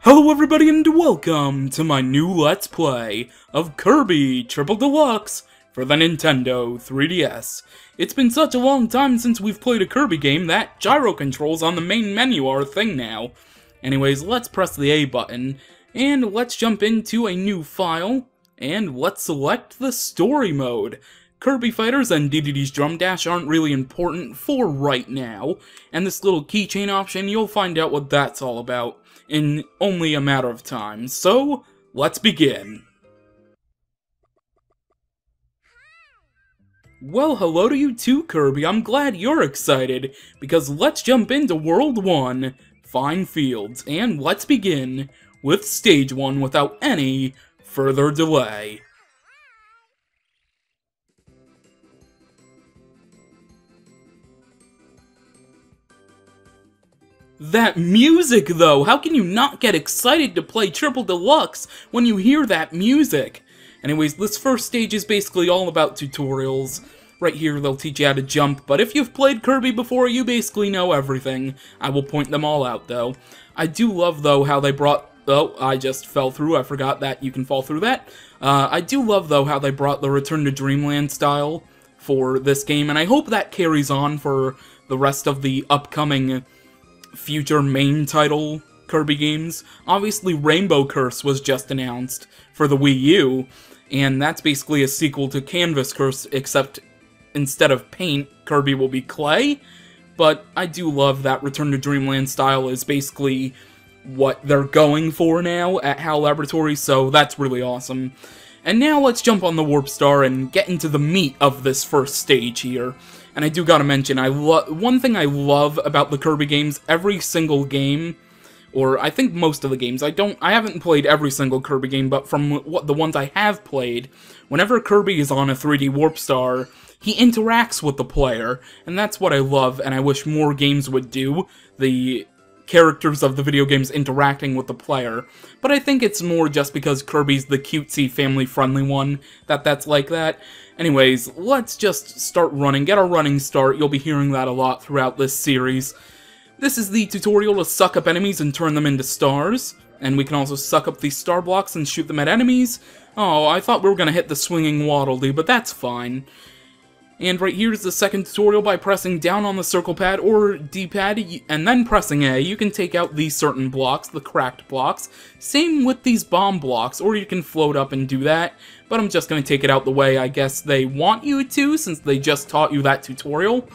Hello everybody and welcome to my new Let's Play of Kirby Triple Deluxe for the Nintendo 3DS. It's been such a long time since we've played a Kirby game that gyro controls on the main menu are a thing now. Anyways, let's press the A button, and let's jump into a new file, and let's select the story mode. Kirby Fighters and Dedede's Drum Dash aren't really important for right now, and this little keychain option, you'll find out what that's all about in only a matter of time. So, let's begin. Well, hello to you too, Kirby. I'm glad you're excited, because let's jump into World 1, Fine Fields, and let's begin with Stage 1 without any further delay. That music, though! How can you not get excited to play Triple Deluxe when you hear that music? Anyways, this first stage is basically all about tutorials. Right here, they'll teach you how to jump, but if you've played Kirby before, you basically know everything. I will point them all out, though. I do love, though, how they brought... Oh, I just fell through. I forgot that you can fall through that. I do love, though, how they brought the Return to Dreamland style for this game, and I hope that carries on for the rest of the upcoming future main title Kirby games. Obviously, Rainbow Curse was just announced for the Wii U, and that's basically a sequel to Canvas Curse, except instead of paint, Kirby will be clay. But I do love that Return to Dreamland style is basically what they're going for now at HAL Laboratories, so that's really awesome. And now let's jump on the Warp Star and get into the meat of this first stage here. And I do gotta mention, one thing I love about the Kirby games, every single game, or I think most of the games, I haven't played every single Kirby game, but from the ones I have played, whenever Kirby is on a 3D Warp Star, he interacts with the player, and that's what I love, and I wish more games would do, the characters of the video games interacting with the player. But I think it's more just because Kirby's the cutesy, family-friendly one that's like that. Anyways, let's just start running, get a running start. You'll be hearing that a lot throughout this series. This is the tutorial to suck up enemies and turn them into stars. And we can also suck up these star blocks and shoot them at enemies. Oh, I thought we were gonna hit the swinging Waddle Dee, but that's fine. And right here's the second tutorial. By pressing down on the circle pad or D-pad and then pressing A, you can take out these certain blocks, the cracked blocks. Same with these bomb blocks, or you can float up and do that. But I'm just going to take it out the way I guess they want you to, since they just taught you that tutorial.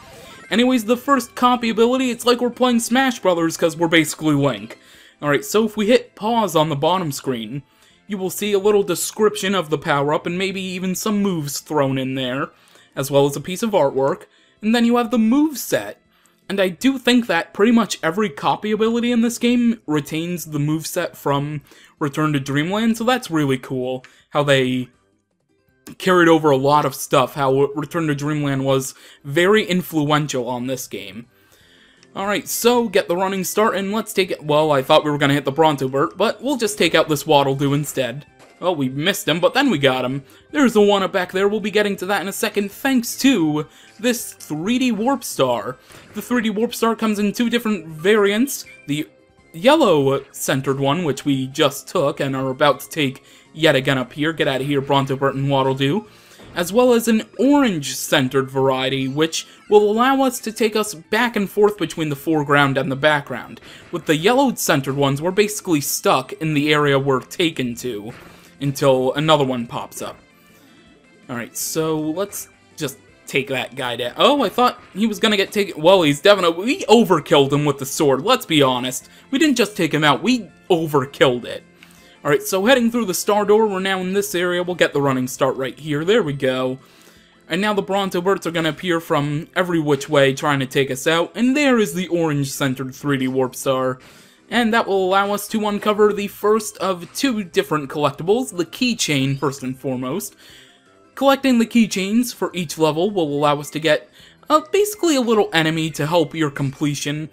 Anyways, the first copy ability, it's like we're playing Smash Brothers because we're basically Link. Alright, so if we hit pause on the bottom screen, you will see a little description of the power-up and maybe even some moves thrown in there, as well as a piece of artwork, and then you have the moveset. And I do think that pretty much every copy ability in this game retains the moveset from Return to Dreamland, so that's really cool, how they carried over a lot of stuff, how Return to Dreamland was very influential on this game. Alright, so get the running start, and let's take it. Well, I thought we were gonna hit the Brontobert, but we'll just take out this Waddle Doo instead. Well, we missed him, but then we got him. There's the one up back there. We'll be getting to that in a second, thanks to this 3D Warp Star. The 3D Warp Star comes in two different variants. The yellow-centered one, which we just took and are about to take yet again up here. Get out of here, Brontobert and Waddle Doo. As well as an orange-centered variety, which will allow us to take us back and forth between the foreground and the background. With the yellow-centered ones, we're basically stuck in the area we're taken to until another one pops up. Alright, so let's just take that guy down. Oh, I thought he was gonna get taken. Well, he's definitely... We overkilled him with the sword, let's be honest. We didn't just take him out, we overkilled it. Alright, so heading through the star door, we're now in this area. We'll get the running start right here. There we go. And now the Brontoberts are gonna appear from every which way, trying to take us out. And there is the orange-centered 3D Warp Star. And that will allow us to uncover the first of two different collectibles, the keychain first and foremost. Collecting the keychains for each level will allow us to get basically a little enemy to help your completion.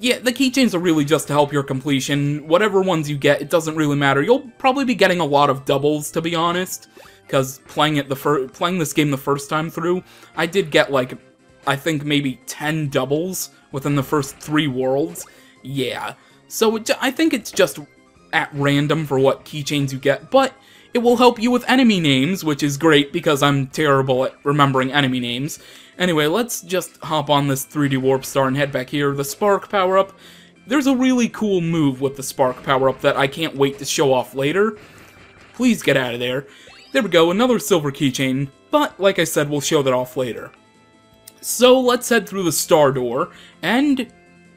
Yeah, the keychains are really just to help your completion. Whatever ones you get, it doesn't really matter. You'll probably be getting a lot of doubles, to be honest, because playing this game the first time through, I did get like, I think maybe 10 doubles within the first 3 worlds. Yeah, so I think it's just at random for what keychains you get, but it will help you with enemy names, which is great because I'm terrible at remembering enemy names. Anyway, let's just hop on this 3D Warp Star and head back here. The Spark power-up. There's a really cool move with the Spark power-up that I can't wait to show off later. Please get out of there. There we go, another silver keychain, but like I said, we'll show that off later. So let's head through the Star Door, and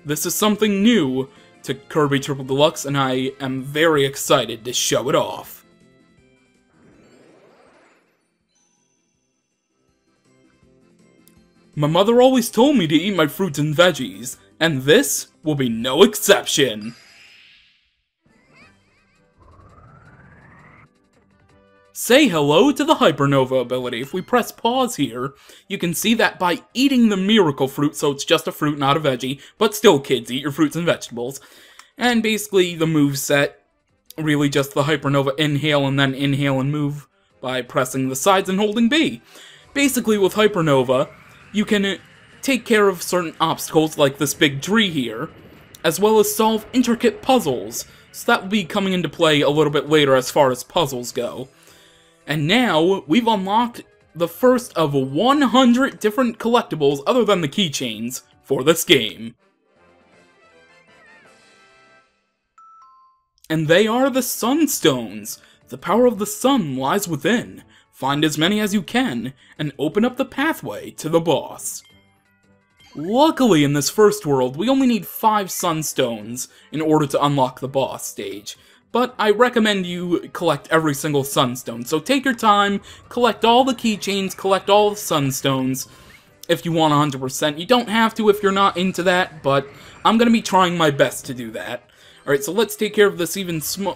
this is something new to Kirby Triple Deluxe, and I am very excited to show it off. My mother always told me to eat my fruits and veggies, and this will be no exception. Say hello to the Hypernova ability. If we press pause here, you can see that by eating the miracle fruit, so it's just a fruit, not a veggie, but still kids, eat your fruits and vegetables. And basically the moveset, really just the Hypernova inhale and then inhale and move by pressing the sides and holding B. Basically with Hypernova, you can take care of certain obstacles like this big tree here, as well as solve intricate puzzles, so that will be coming into play a little bit later as far as puzzles go. And now, we've unlocked the first of 100 different collectibles other than the keychains for this game. And they are the Sunstones. The power of the sun lies within. Find as many as you can, and open up the pathway to the boss. Luckily, in this first world, we only need 5 Sunstones in order to unlock the boss stage. But I recommend you collect every single Sunstone, so take your time, collect all the keychains, collect all the Sunstones, if you want 100%. You don't have to if you're not into that, but I'm going to be trying my best to do that. Alright, so let's take care of this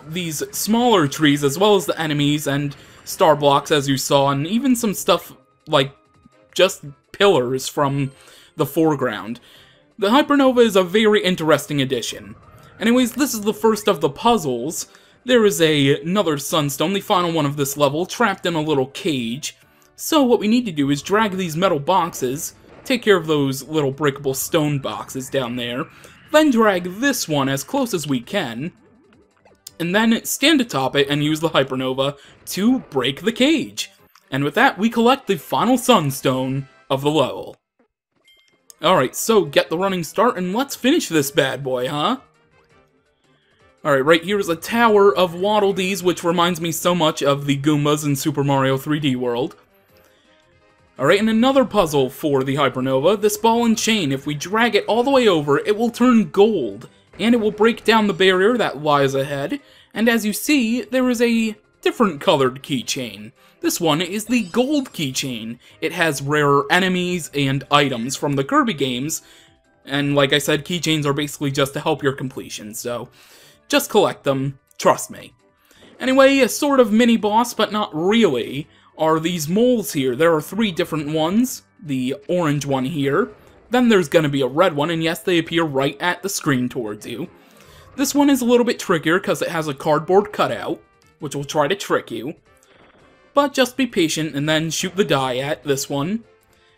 these smaller trees, as well as the enemies and star blocks, as you saw, and even some stuff like just pillars from the foreground. The Hypernova is a very interesting addition. Anyways, this is the first of the puzzles. There is another Sunstone, the final one of this level, trapped in a little cage. So what we need to do is drag these metal boxes, take care of those little breakable stone boxes down there, then drag this one as close as we can, and then stand atop it and use the Hypernova to break the cage. And with that, we collect the final Sunstone of the level. Alright, so get the running start and let's finish this bad boy, huh? Alright, right here is a tower of Waddle Dees, which reminds me so much of the Goombas in Super Mario 3D World. Alright, and another puzzle for the Hypernova, this ball and chain. If we drag it all the way over, it will turn gold, and it will break down the barrier that lies ahead, and as you see, there is a different colored keychain. This one is the gold keychain. It has rarer enemies and items from the Kirby games, and like I said, keychains are basically just to help your completion, so just collect them, trust me. Anyway, a sort of mini-boss, but not really, are these moles here. There are 3 different ones. The orange one here. Then there's gonna be a red one, and yes, they appear right at the screen towards you. This one is a little bit trickier because it has a cardboard cutout, which will try to trick you. But just be patient and then shoot the die at this one.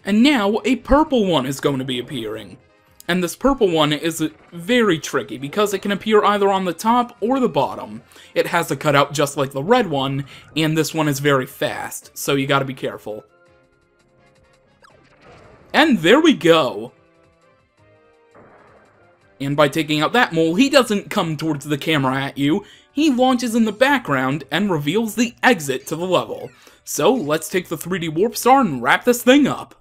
And now, a purple one is going to be appearing. And this purple one is very tricky because it can appear either on the top or the bottom. It has a cutout just like the red one, and this one is very fast, so you gotta be careful. And there we go! And by taking out that mole, he doesn't come towards the camera at you, he launches in the background and reveals the exit to the level. So let's take the 3D Warp Star and wrap this thing up.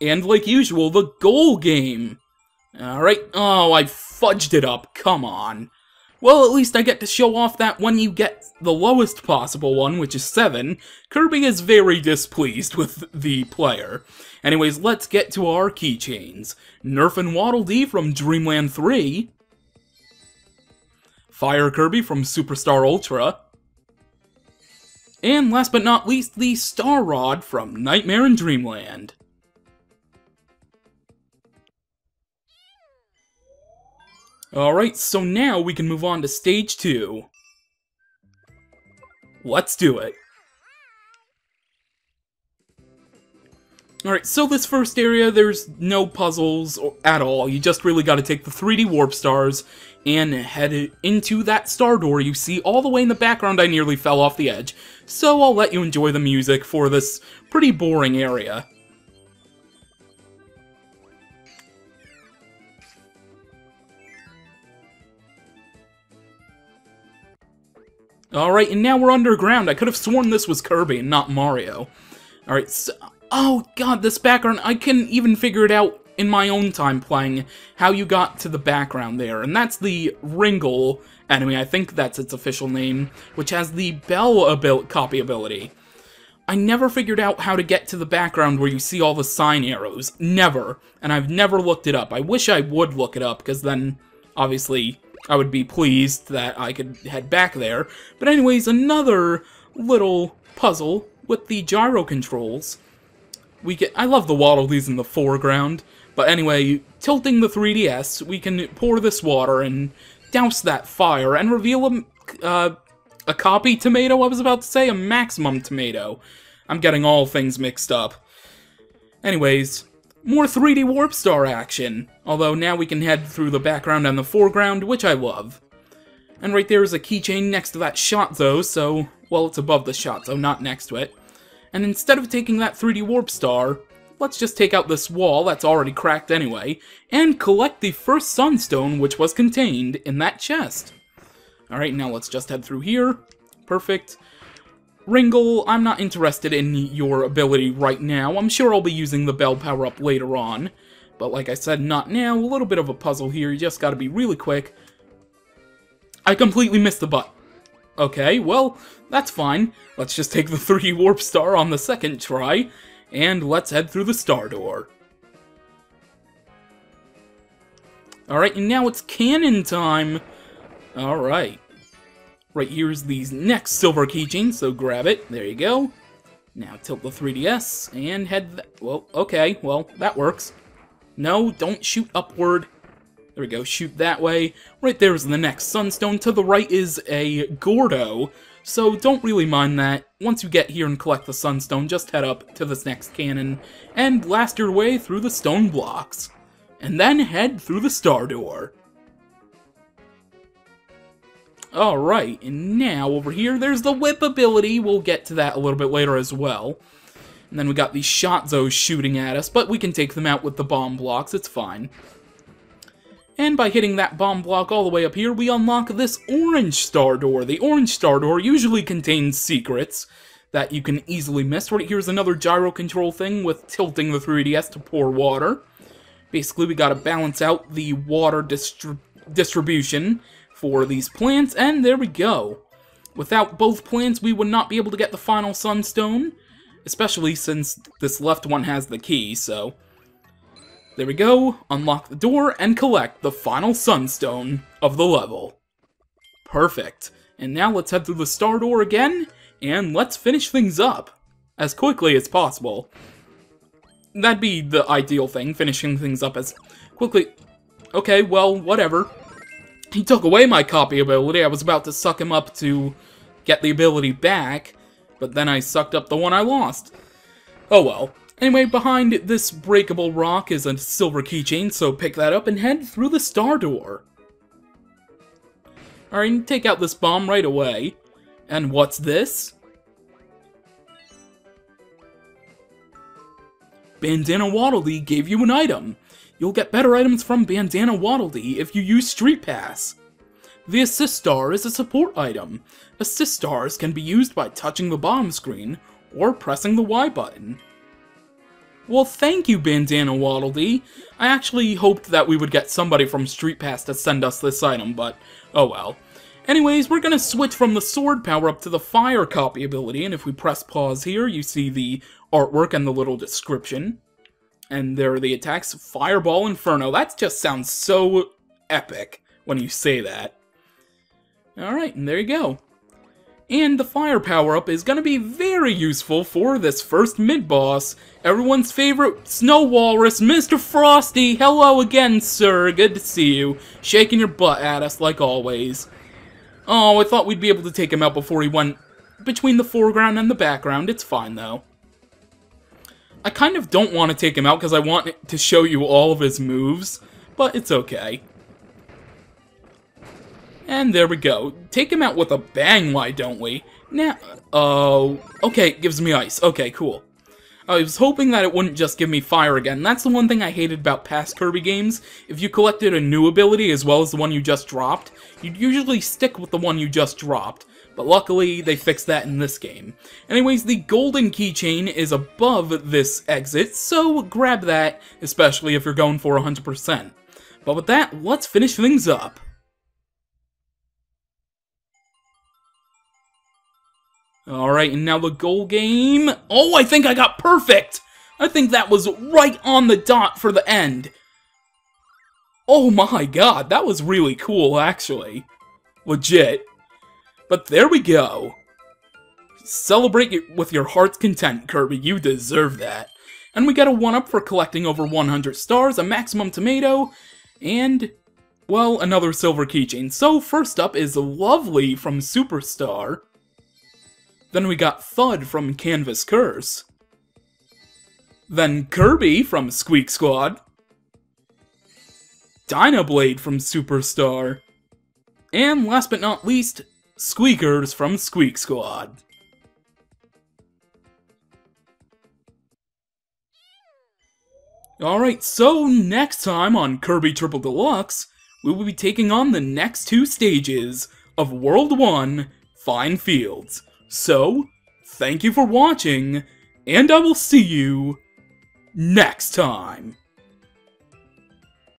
And like usual, the goal game. Alright, oh, I fudged it up, come on. Well, at least I get to show off that when you get the lowest possible one, which is 7, Kirby is very displeased with the player. Anyways, let's get to our keychains. Nerf and Waddle Dee from Dreamland 3. Fire Kirby from Superstar Ultra. And last but not least, the Star Rod from Nightmare in Dreamland. Alright, so now we can move on to Stage 2. Let's do it. Alright, so this first area, there's no puzzles at all. You just really gotta take the 3D warp stars and head into that star door you see all the way in the background. I nearly fell off the edge, so I'll let you enjoy the music for this pretty boring area. Alright, and now we're underground. I could have sworn this was Kirby and not Mario. Alright, so... Oh god, this background, I can even figure it out in my own time playing how you got to the background there. And that's the Ringle enemy, I think that's its official name, which has the Bell copy ability. I never figured out how to get to the background where you see all the sign arrows. Never. And I've never looked it up. I wish I would look it up, because then, obviously, I would be pleased that I could head back there. But anyways, another little puzzle with the gyro controls. I love the Waddle Dees in the foreground, but anyway, tilting the 3DS, we can pour this water and douse that fire and reveal a copy tomato, I was about to say, a maximum tomato. I'm getting all things mixed up. Anyways, more 3D Warp Star action, although now we can head through the background and the foreground, which I love. And right there is a keychain next to that shot zone, so, well, it's above the shot zone, not next to it. And instead of taking that 3D Warp Star, let's just take out this wall that's already cracked anyway, and collect the first Sunstone which was contained in that chest. Alright, now let's just head through here. Perfect. Ringle, I'm not interested in your ability right now. I'm sure I'll be using the Bell power-up later on. But like I said, not now. A little bit of a puzzle here. You just gotta be really quick. I completely missed the button. Okay, well, that's fine. Let's just take the 3D Warp Star on the second try, and let's head through the star door. Alright, and now it's cannon time! Alright. Right here's the next silver keychain, so grab it. There you go. Now tilt the 3DS, and head well, okay, well, that works. No, don't shoot upward. There we go, shoot that way. Right there is the next Sunstone. To the right is a Gordo, so don't really mind that. Once you get here and collect the Sunstone, just head up to this next cannon and blast your way through the stone blocks. And then head through the star door. Alright, and now over here, there's the whip ability. We'll get to that a little bit later as well. And then we got these shot zones shooting at us, but we can take them out with the bomb blocks, it's fine. And by hitting that bomb block all the way up here, we unlock this orange star door. The orange star door usually contains secrets that you can easily miss. Right here's another gyro control thing with tilting the 3DS to pour water. Basically, we gotta balance out the water distribution for these plants, and there we go. Without both plants, we would not be able to get the final Sunstone, especially since this left one has the key, so... There we go, unlock the door, and collect the final Sunstone of the level. Perfect. And now let's head through the star door again, and let's finish things up as quickly as possible. That'd be the ideal thing, finishing things up as quickly... Okay, well, whatever. He took away my copy ability. I was about to suck him up to get the ability back, but then I sucked up the one I lost. Oh well. Anyway, behind this breakable rock is a silver keychain, so pick that up and head through the star door. Alright, take out this bomb right away. And what's this? Bandana Waddle Dee gave you an item. You'll get better items from Bandana Waddle Dee if you use Street Pass. The Assist Star is a support item. Assist Stars can be used by touching the bottom screen or pressing the Y button. Well, thank you, Bandana Waddle Dee. I actually hoped that we would get somebody from Street Pass to send us this item, but oh well. Anyways, we're gonna switch from the sword power-up to the fire copy ability, and if we press pause here, you see the artwork and the little description. And there are the attacks, Fireball, Inferno. That just sounds so epic when you say that. Alright, and there you go. And the fire power-up is going to be very useful for this first mid-boss. Everyone's favorite Snow Walrus, Mr. Frosty. Hello again, sir. Good to see you. Shaking your butt at us like always. Oh, I thought we'd be able to take him out before he went between the foreground and the background. It's fine, though. I kind of don't want to take him out because I want to show you all of his moves, but it's okay. And there we go. Take him out with a bang, why don't we? Now, okay, it gives me ice. Okay, cool. I was hoping that it wouldn't just give me fire again. That's the one thing I hated about past Kirby games. If you collected a new ability as well as the one you just dropped, you'd usually stick with the one you just dropped. But luckily, they fixed that in this game. Anyways, the golden keychain is above this exit, so grab that, especially if you're going for 100%. But with that, let's finish things up. Alright, and now the goal game. Oh, I think I got perfect! I think that was right on the dot for the end. Oh my god, that was really cool, actually. Legit. But there we go. Celebrate it with your heart's content, Kirby. You deserve that. And we got a 1-up for collecting over 100 stars, a maximum tomato, and, well, another silver keychain. So, first up is Lovely from Superstar. Then we got Thud from Canvas Curse. Then Kirby from Squeak Squad. Dynablade from Superstar. And last but not least, Squeakers from Squeak Squad. Alright, so next time on Kirby Triple Deluxe, we will be taking on the next 2 stages of World 1, Fine Fields. So, thank you for watching, and I will see you next time.